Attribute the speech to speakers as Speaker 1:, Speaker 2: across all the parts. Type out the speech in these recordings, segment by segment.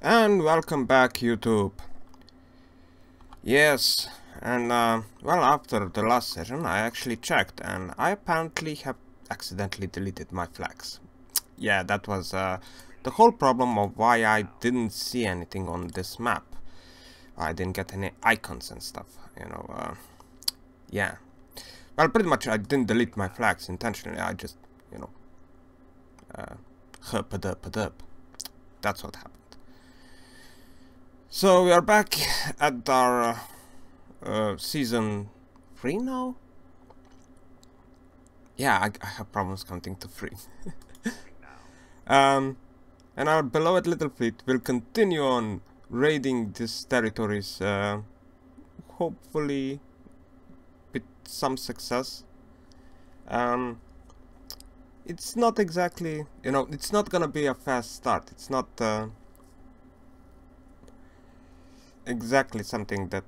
Speaker 1: And welcome back, YouTube. Yes, and well, after the last session I actually checked and I apparently have accidentally deleted my flags. Yeah, that was the whole problem of why I didn't see anything on this map. I didn't get any icons and stuff, you know. Yeah, well, pretty much I didn't delete my flags intentionally. I just, you know, that's what happened. So we are back at our season 3 now? Yeah, I have problems counting to 3. And our beloved little fleet will continue on raiding these territories, hopefully with some success. It's not exactly, you know, it's not gonna be a fast start. It's not exactly something that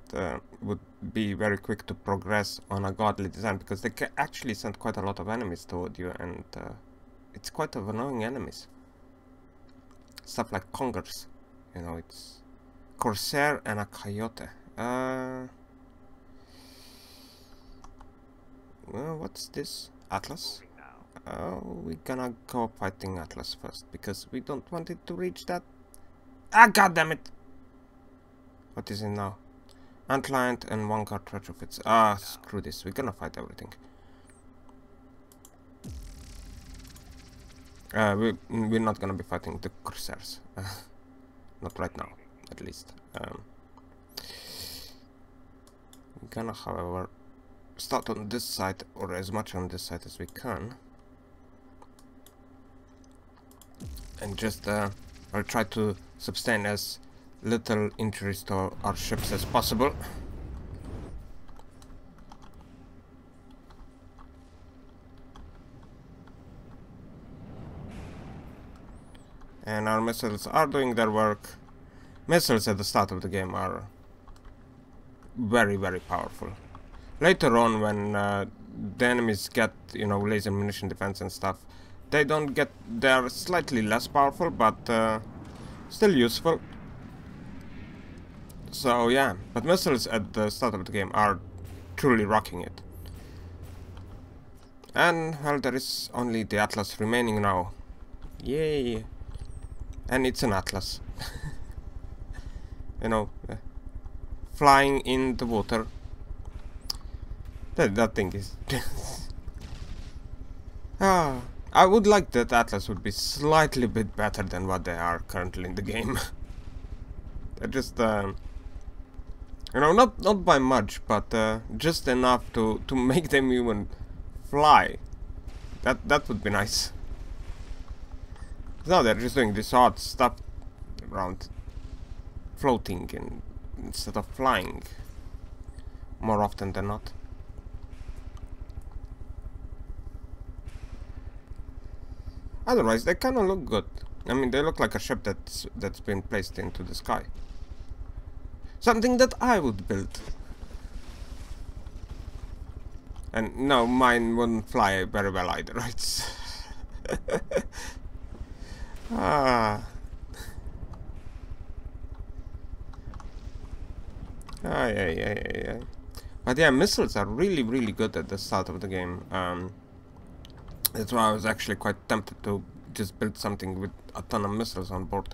Speaker 1: would be very quick to progress on a godly design, because they can actually send quite a lot of enemies toward you, and it's quite of annoying enemies. Stuff like congers, you know, it's Corsair and a Coyote. Well, what's this? Atlas? We're gonna go fighting Atlas first, because we don't want it to reach that. Ah, goddammit! What is it now? Antliant and one guard retrofits. Ah, screw this. We're gonna fight everything. We're not gonna be fighting the Corsairs. Not right now, at least. We're gonna, however, start on this side, or as much on this side as we can. And just, I'll try to sustain as little injuries to our ships as possible. And our missiles are doing their work. Missiles at the start of the game are very, very powerful. Later on, when the enemies get, you know, laser munition defense and stuff, they don't get, they're slightly less powerful, but still useful. So yeah, but missiles at the start of the game are truly rocking it. And well, there is only the Atlas remaining now. Yay! And it's an Atlas. You know, flying in the water. That thing is... I would like that Atlas would be slightly bit better than what they are currently in the game. They're just, you know, not by much, but just enough to make them even fly. That would be nice. No, they're just doing this odd stuff around floating instead of flying more often than not. Otherwise, they kind of look good. I mean, they look like a ship that's been placed into the sky. Something that I would build. And no, mine wouldn't fly very well either, right? Yeah. But yeah, missiles are really, really good at the start of the game. That's why I was actually quite tempted to just build something with a ton of missiles on board.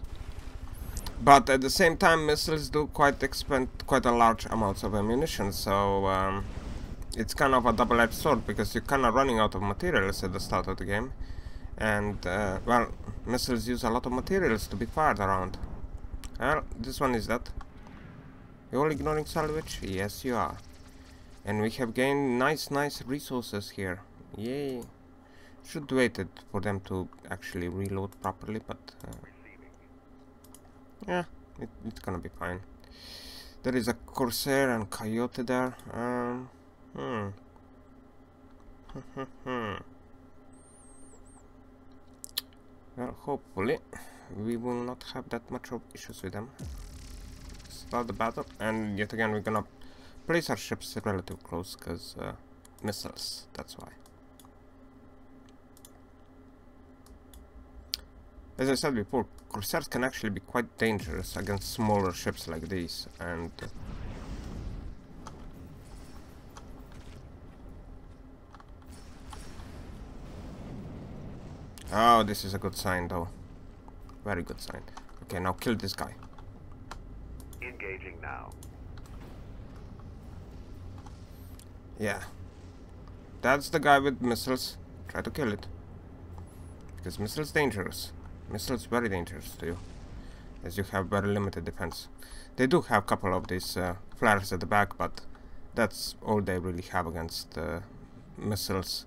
Speaker 1: But at the same time, missiles do expend quite a large amounts of ammunition, so it's kind of a double-edged sword, because you're kind of running out of materials at the start of the game. And, well, missiles use a lot of materials to be fired around. Well, this one is that. You all ignoring salvage? Yes, you are. And we have gained nice resources here. Yay. Should waited for them to actually reload properly, but yeah, it's gonna be fine. There is a Corsair and Coyote there. Well, hopefully we will not have that much of issues with them. Start the battle, and yet again we're gonna place our ships relatively close, because missiles, that's why. As I said before, Corsairs can actually be quite dangerous against smaller ships like these, and oh, this is a good sign though. Very good sign. Okay, now kill this guy.
Speaker 2: Engaging now.
Speaker 1: Yeah. That's the guy with missiles. Try to kill it. Because missiles dangerous. Missiles very dangerous to you, as you have very limited defense. They do have a couple of these flares at the back, but that's all they really have against missiles.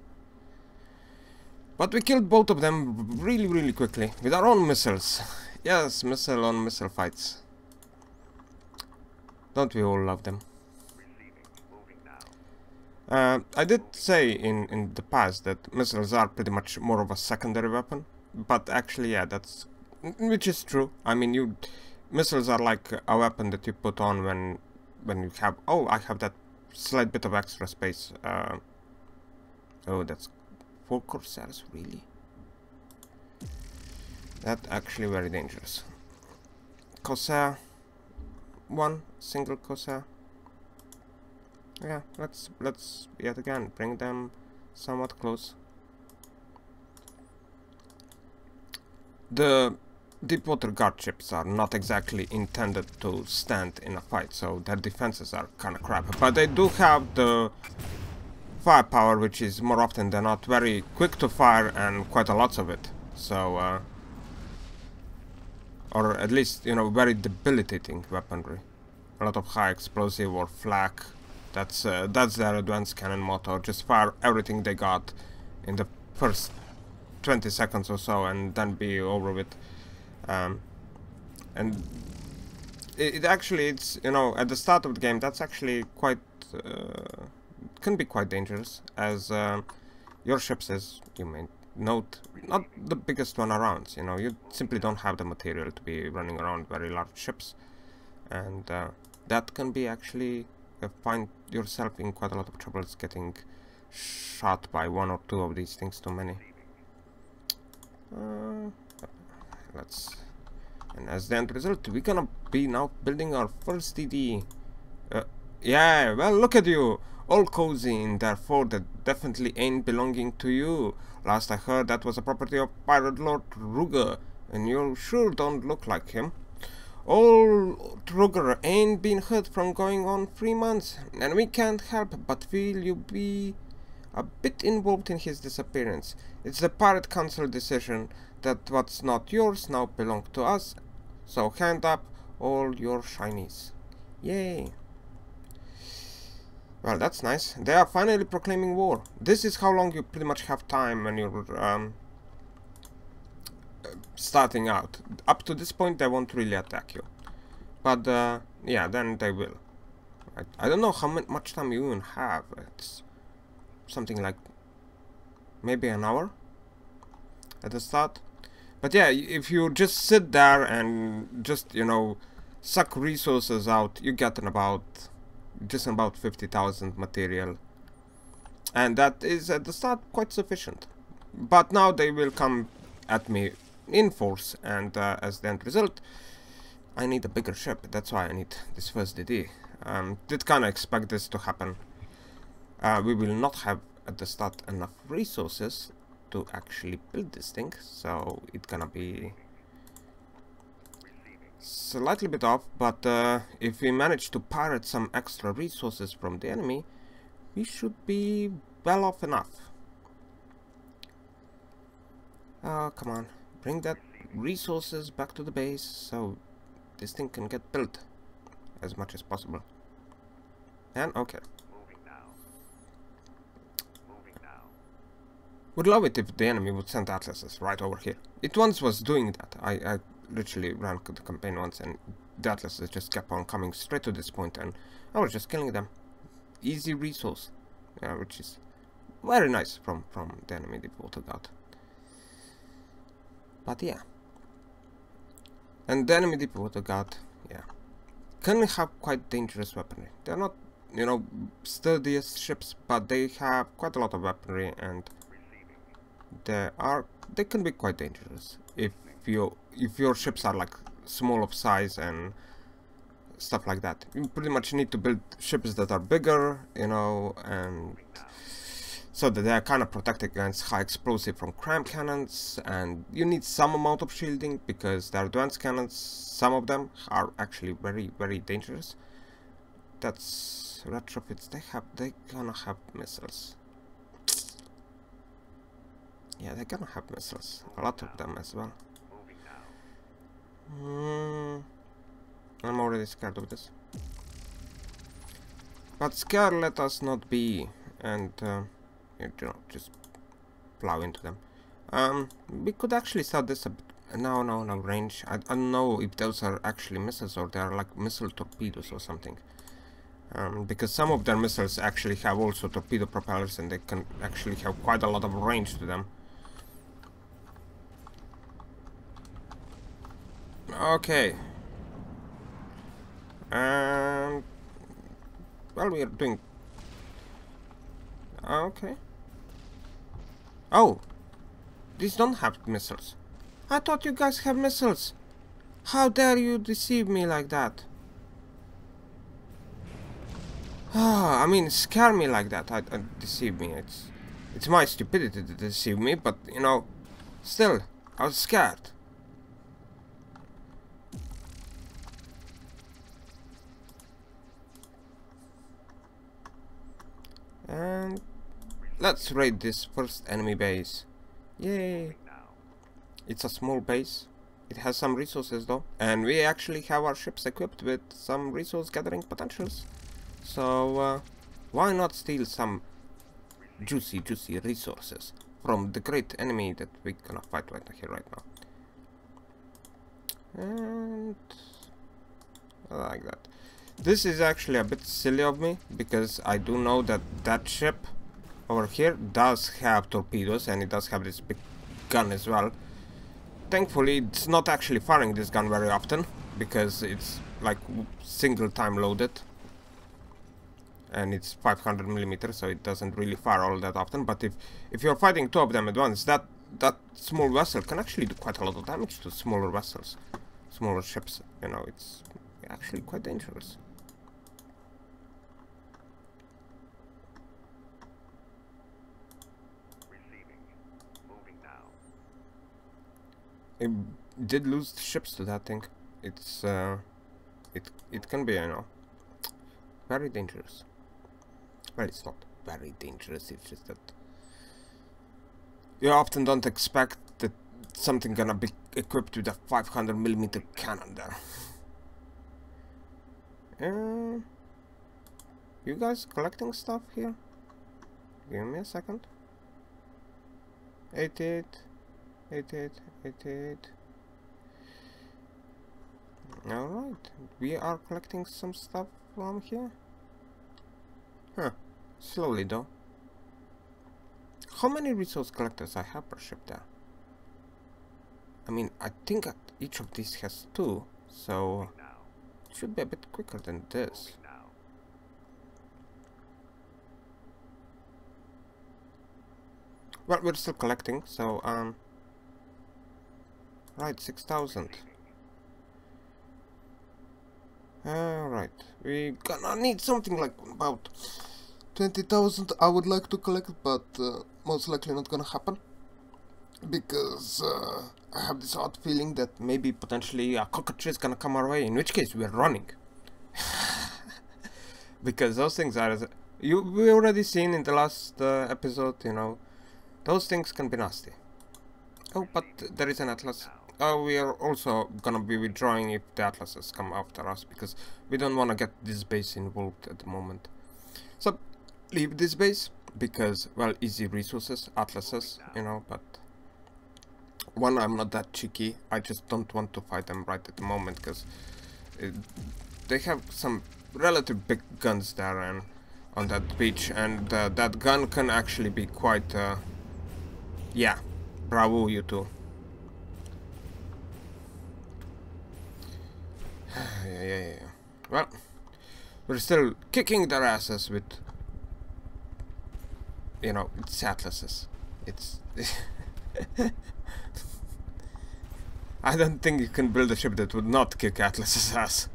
Speaker 1: But we killed both of them really quickly with our own missiles. Yes, missile on missile fights. Don't we all love them? I did say in the past that missiles are pretty much more of a secondary weapon, but actually, yeah, that's which is true. I mean, missiles are like a weapon that you put on when you have. Oh, I have that slight bit of extra space. Oh, that's 4 Corsairs, really? That actually very dangerous. Corsair, one single Corsair. Yeah, let's yet again bring them somewhat close. The deepwater guard ships are not exactly intended to stand in a fight, so their defenses are kind of crap. But they do have the firepower, which is more often than not very quick to fire and quite a lot of it. So, or at least, you know, very debilitating weaponry. A lot of high explosive or flak. That's their advanced cannon motto. Just fire everything they got in the first 20 seconds or so, and then be over with. And it actually, it's, you know, at the start of the game, that's actually quite can be quite dangerous, as your ships, as you may note, not the biggest one around. You know, you simply don't have the material to be running around very large ships, and that can be actually find yourself in quite a lot of troubles getting shot by 1 or 2 of these things too many. And as the end result, we're gonna be now building our first DD. Yeah, well, look at you, all cozy in there, fort that definitely ain't belonging to you. Last I heard, that was a property of Pirate Lord Ruger, and you sure don't look like him. Old Ruger ain't been hurt from going on 3 months, and we can't help but feel you be a bit involved in his disappearance. It's the Pirate Council decision that what's not yours now belong to us, so hand up all your shinies. Yay! Well, that's nice. They are finally proclaiming war. This is how long you pretty much have time when you're starting out. Up to this point, they won't really attack you, but yeah, then they will. I don't know how much time you even have. It's something like maybe an hour at the start. But yeah, if you just sit there and just, you know, suck resources out, you get just about 50,000 material, and that is at the start quite sufficient. But now they will come at me in force, and as the end result, I need a bigger ship. That's why I need this first DD. Did kind of expect this to happen. We will not have at the start enough resources to actually build this thing, so it's gonna be slightly bit off, but if we manage to pirate some extra resources from the enemy, we should be well off enough. Come on, bring that resources back to the base so this thing can get built as much as possible. And okay. Would love it if the enemy would send atlases right over here. It once was doing that. I literally ran the campaign once, and the atlases just kept on coming straight to this point, and I was just killing them. Easy resource, which is very nice from the enemy defaulted out. But yeah, and the enemy defaulted guard, yeah, can have quite dangerous weaponry. They're not, you know, sturdiest ships, but they have quite a lot of weaponry, and they can be quite dangerous if if your ships are like small of size and stuff like that. You pretty much need to build ships that are bigger, you know, and so that they are kind of protected against high explosive from cram cannons, and you need some amount of shielding because the advanced cannons, some of them are actually very, very dangerous. That's retrofits. They gonna have missiles. Yeah, they're gonna have missiles. A lot of them as well. I'm already scared of this. But scared let us not be, and you know, just plow into them. We could actually start this a bit. No, range. I don't know if those are actually missiles or they are like missile torpedoes or something. Because some of their missiles actually have also torpedo propellers and they can actually have quite a lot of range to them. Okay. Well, we are doing... Okay. Oh! These don't have missiles. I thought you guys have missiles. How dare you deceive me like that? I mean, scare me like that. I deceive me. It's my stupidity to deceive me, but you know, still, I was scared. And let's raid this first enemy base. Yay! It's a small base. It has some resources though, and we actually have our ships equipped with some resource gathering potentials. So why not steal some juicy resources from the great enemy that we're gonna fight right here, right now. And I like that. This is actually a bit silly of me, because I do know that that ship over here does have torpedoes, and it does have this big gun as well. Thankfully, it's not actually firing this gun very often, because it's like single time loaded. And it's 500mm, so it doesn't really fire all that often. But if you're fighting two of them at once, that small vessel can actually do quite a lot of damage to smaller vessels, smaller ships. You know, it's actually quite dangerous.
Speaker 2: Receiving. Moving now.
Speaker 1: It did lose ships to that thing. It's it can be, you know, very dangerous. Well, it's not very dangerous, it's just that you often don't expect that something gonna be equipped with a 500mm cannon there. You guys collecting stuff here? Give me a second. 88, 88, 88. Alright, we are collecting some stuff from here. Huh, slowly though. How many resource collectors I have per ship there? I mean, I think each of these has 2, so it should be a bit quicker than this. Well, we're still collecting, so right, 6,000. Alright, we gonna need something like about 20,000 I would like to collect, but most likely not gonna happen. Because I have this odd feeling that maybe potentially a cockroach is gonna come our way, in which case we're running. Because those things are, we already seen in the last episode, you know, those things can be nasty. Oh, but there is an atlas. We are also gonna be withdrawing if the atlases come after us, because we don't wanna get this base involved at the moment. So, leave this base, because, well, easy resources, atlases, you know, but... One, I'm not that cheeky, I just don't want to fight them right at the moment, because they have some relative big guns there and on that beach, and that gun can actually be quite... yeah, bravo you two. Yeah. Well, we're still kicking their asses with, you know, it's atlases. It's I don't think you can build a ship that would not kick Atlas's ass.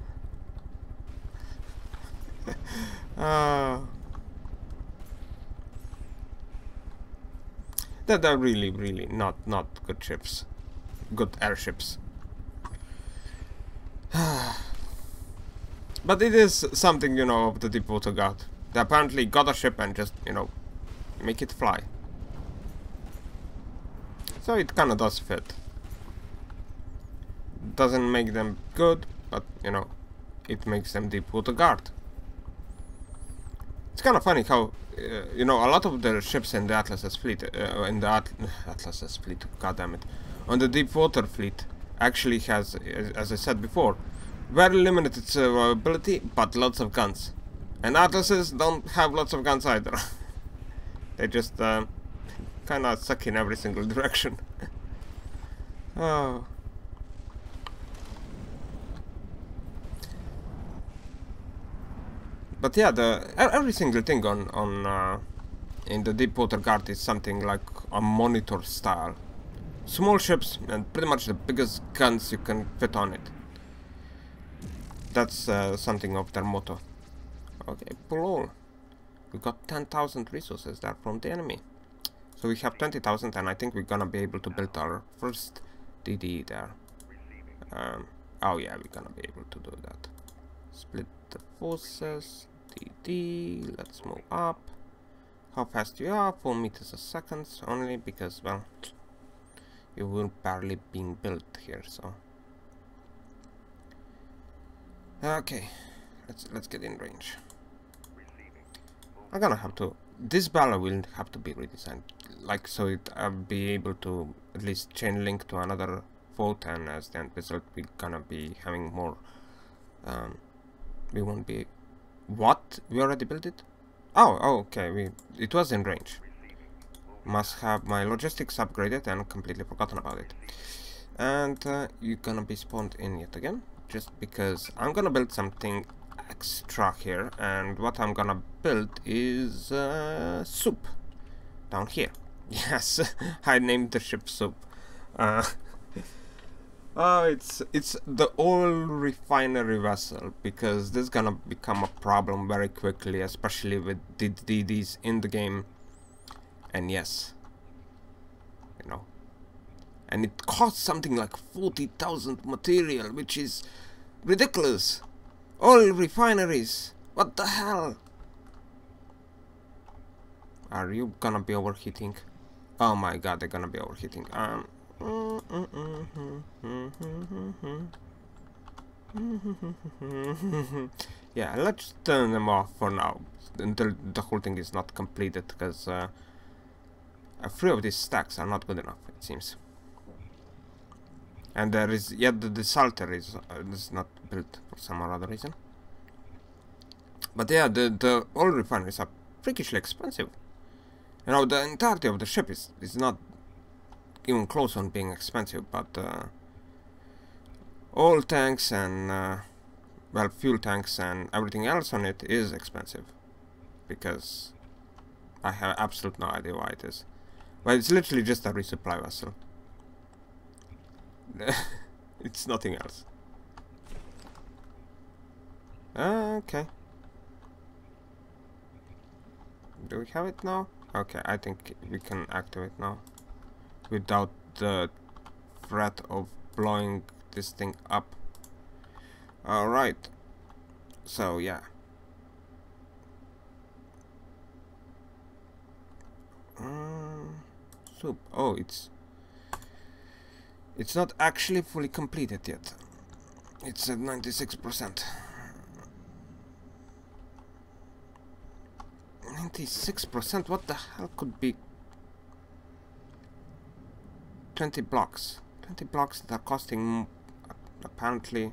Speaker 1: That are really, really not good ships. Good airships. But it is something, you know, of the Deepwater Guard. They apparently got a ship and just, you know, make it fly. So it kinda does fit. Doesn't make them good, but, you know, it makes them Deepwater Guard. It's kind of funny how, you know, a lot of the ships in the Atlas's fleet, Atlas's fleet, goddammit, on the Deepwater fleet, actually has, as I said before, very limited survivability, but lots of guns. And Atlases don't have lots of guns either. They just kind of suck in every single direction. Oh. But yeah, every single thing on in the Deepwater Guard is something like a monitor style. Small ships and pretty much the biggest guns you can fit on it. That's something of their motto. Okay, pull all. We got 10,000 resources there from the enemy. So we have 20,000 and I think we're gonna be able to build our first DD there. Oh yeah, we're gonna be able to do that. Split the forces. DD, let's move up. How fast you are? 4 meters a second only because, well, you will barely being built here, so. Okay, let's get in range. I'm gonna have to. This barrel will have to be redesigned, like so it I'll be able to at least chain link to another fault, and as the end result we're gonna be having more. We won't be. What? We already built it? Oh, okay. It was in range. Must have my logistics upgraded and completely forgotten about it. And you're gonna be spawned in yet again, just because I'm gonna build something extra here, and what I'm gonna build is soup down here. Yes, I named the ship soup. It's the oil refinery vessel, because this is gonna become a problem very quickly, especially with the DDs in the game. And yes, you know, and it costs something like 40,000 material, which is ridiculous. Oil refineries, what the hell? Are you gonna be overheating? Oh my god, they're gonna be overheating. Yeah, let's turn them off for now until the whole thing is not completed, because 3 of these stacks are not good enough, it seems. And there is yet the desalter is not built for some or other reason. But yeah, the oil refineries are freakishly expensive. You know, the entirety of the ship is not even close on being expensive, but oil tanks and well, fuel tanks and everything else on it is expensive, because I have absolute no idea why it is. But it's literally just a resupply vessel. It's nothing else. Okay. Do we have it now? Okay, I think we can activate now without the threat of blowing this thing up. Alright. So, yeah. Soup. Oh, it's not actually fully completed yet. It's at 96%. 96%? What the hell could be 20 blocks? 20 blocks that are costing apparently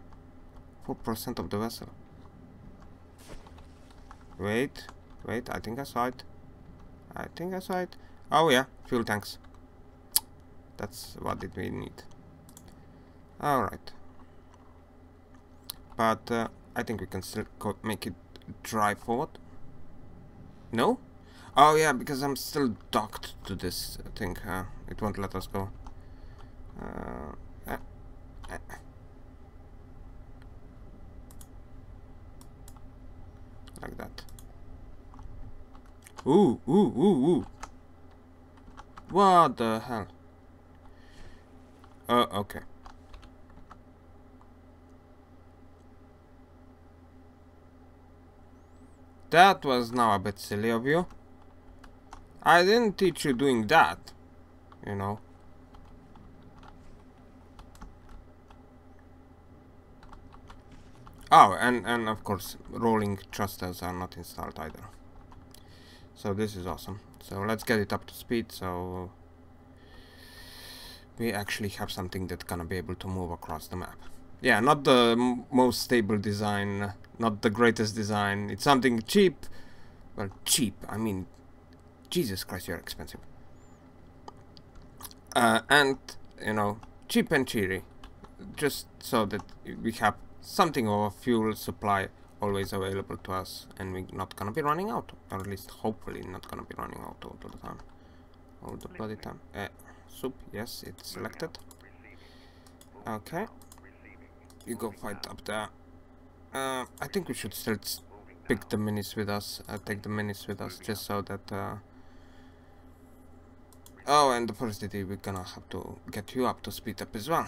Speaker 1: 4% of the vessel. Wait, I think I saw it. Oh yeah, fuel tanks. That's what did we need. Alright. But I think we can still make it drive forward. No? Oh yeah, because I'm still docked to this thing. It won't let us go. Like that. Ooh, ooh, ooh, ooh. What the hell? Okay. That was now a bit silly of you. I didn't teach you doing that, you know. Oh, and of course, rolling thrusters are not installed either. So this is awesome. So let's get it up to speed so we actually have something that's gonna be able to move across the map. Yeah, not the most stable design, not the greatest design. It's something cheap. Well, cheap, I mean, Jesus Christ, you're expensive. And, you know, cheap and cheery. Just so that we have something of a fuel supply always available to us and we're not gonna be running out. Or at least, hopefully, not gonna be running out all the time. All the bloody time. Soup, yes, it's selected. Okay. You go fight up there. I think we should still pick the minis with us, take the minis with us, just so that, oh, and the first DD, we're gonna have to get you up to speed up as well.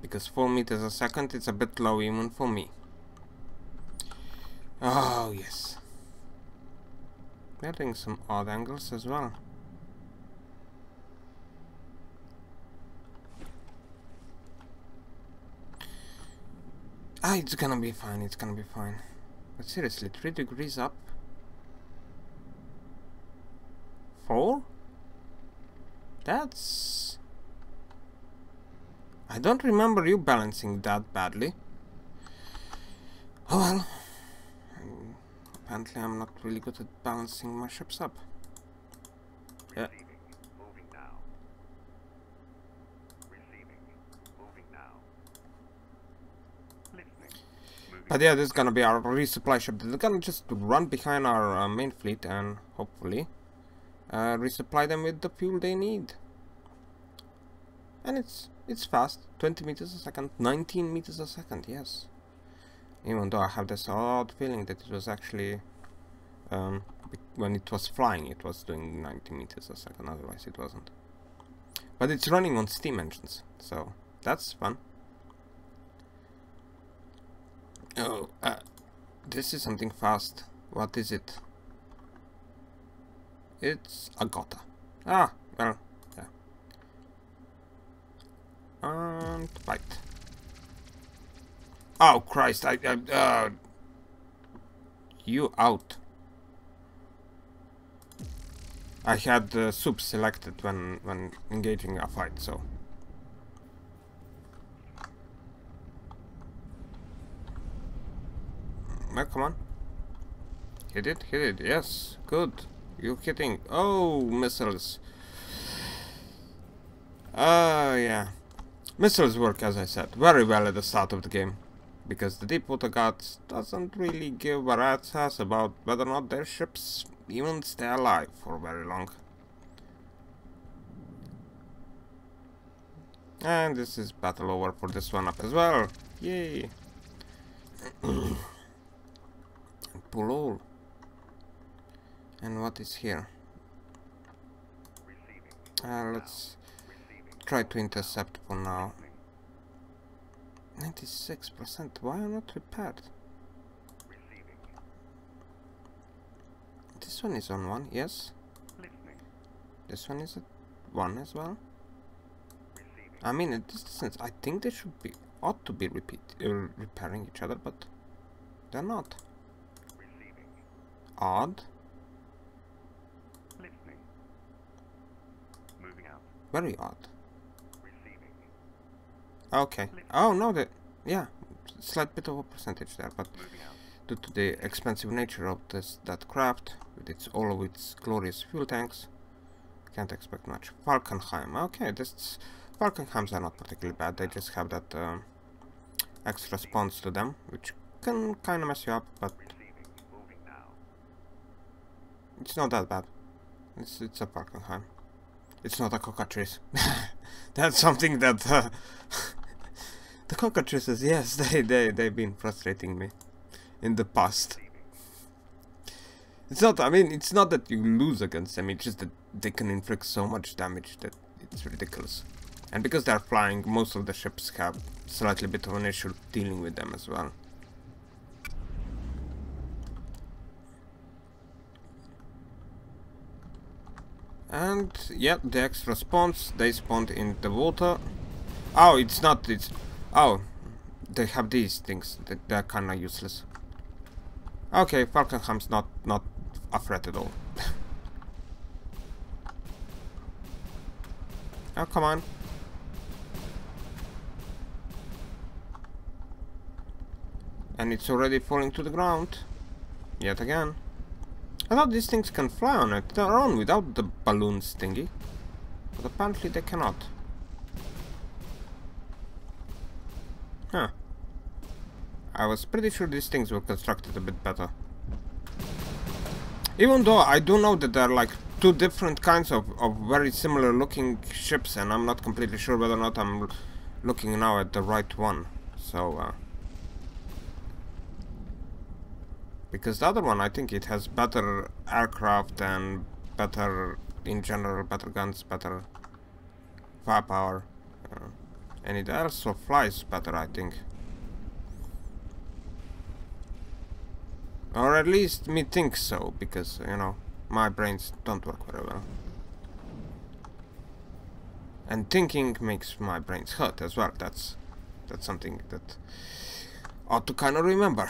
Speaker 1: Because 4 meters a second, it's a bit low even for me. Oh, yes. We're doing some odd angles as well. Ah, it's gonna be fine, it's gonna be fine. But seriously, 3 degrees up? 4? That's... I don't remember you balancing that badly. Oh well. Apparently I'm not really good at balancing my ships up. Yeah. But yeah, this is gonna be our resupply ship. They're gonna just run behind our main fleet and hopefully resupply them with the fuel they need. And it's fast. 20 meters a second, 19 meters a second, yes. Even though I have this odd feeling that it was actually when it was flying it was doing 90 meters a second, otherwise it wasn't. But it's running on steam engines, so that's fun. Oh, this is something fast. What is it? It's a Gotha. Ah, well, yeah. And fight. Oh Christ! You out. I had the soup selected when engaging a fight, so. Well, come on. Hit it, yes, good. You're hitting. Oh, missiles. Yeah. Missiles work, as I said, very well at the start of the game. Because the Deepwater Guards doesn't really give a rat's ass about whether or not their ships even stay alive for very long. And this is battle over for this one up as well. Yay! Pull all. And what is here? Let's try to intercept for now. 96%. Why are not repaired? This one is on 1, yes. This one is at 1 as well. I mean, at this distance, I think they should be ought to be repairing each other, but they're not. Odd. Very odd. Okay. Oh no, yeah, slight bit of a percentage there, but due to the expensive nature of that craft, with all of its glorious fuel tanks, can't expect much. Falkenheim. Okay, Falkenheims are not particularly bad. They just have that extra response to them, which can kind of mess you up, but it's not that bad. It's a Falkenheim. It's not a cockatrice. That's something that the cockatrices, yes, they've been frustrating me in the past. It's not, I mean, it's not that you lose against them, it's just that they can inflict so much damage that it's ridiculous. And because they're flying, most of the ships have slightly bit of an issue dealing with them as well. And yeah, the extra spawns, they spawned in the water. Oh, it's not, it's... Oh, they have these things, they're kinda useless. Okay, Falkenham's not a threat at all. Oh, come on. And it's already falling to the ground. Yet again. I thought these things can fly on it their own without the balloons thingy. But apparently they cannot. Huh. I was pretty sure these things were constructed a bit better. Even though I do know that there are like two different kinds of very similar looking ships, and I'm not completely sure whether or not I'm looking now at the right one. So, because the other one, I think it has better aircraft and better, in general, better guns, better firepower. And it also flies better, I think. Or at least me thinks so, because, you know, my brains don't work very well. And thinking makes my brains hurt as well. That's something that ought to kind of remember.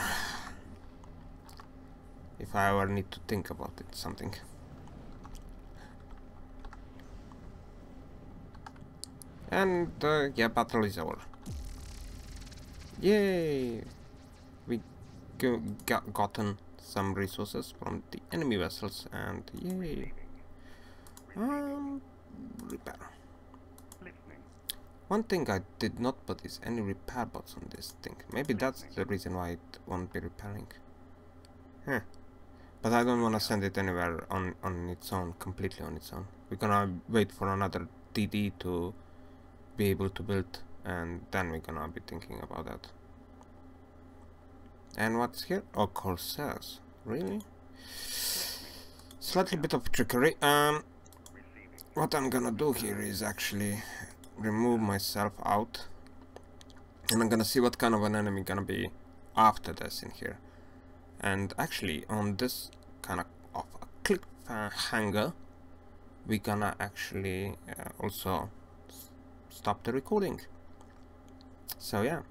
Speaker 1: If I ever need to think about it, something. And, yeah, battle is over. Yay! We gotten some resources from the enemy vessels, and yay! Repair. One thing I did not put is any repair bots on this thing. Maybe that's the reason why it won't be repairing. Huh. But I don't want to send it anywhere on its own, completely on its own. We're gonna wait for another DD to be able to build, and then we're gonna be thinking about that. And what's here? Oh, Corsairs. Really? Slightly bit of trickery. What I'm gonna do here is actually remove myself out, and I'm gonna see what kind of an enemy gonna be after this in here. And actually, on this kind of a cliffhanger, we're gonna actually also stop the recording. So yeah,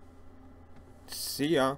Speaker 1: see ya.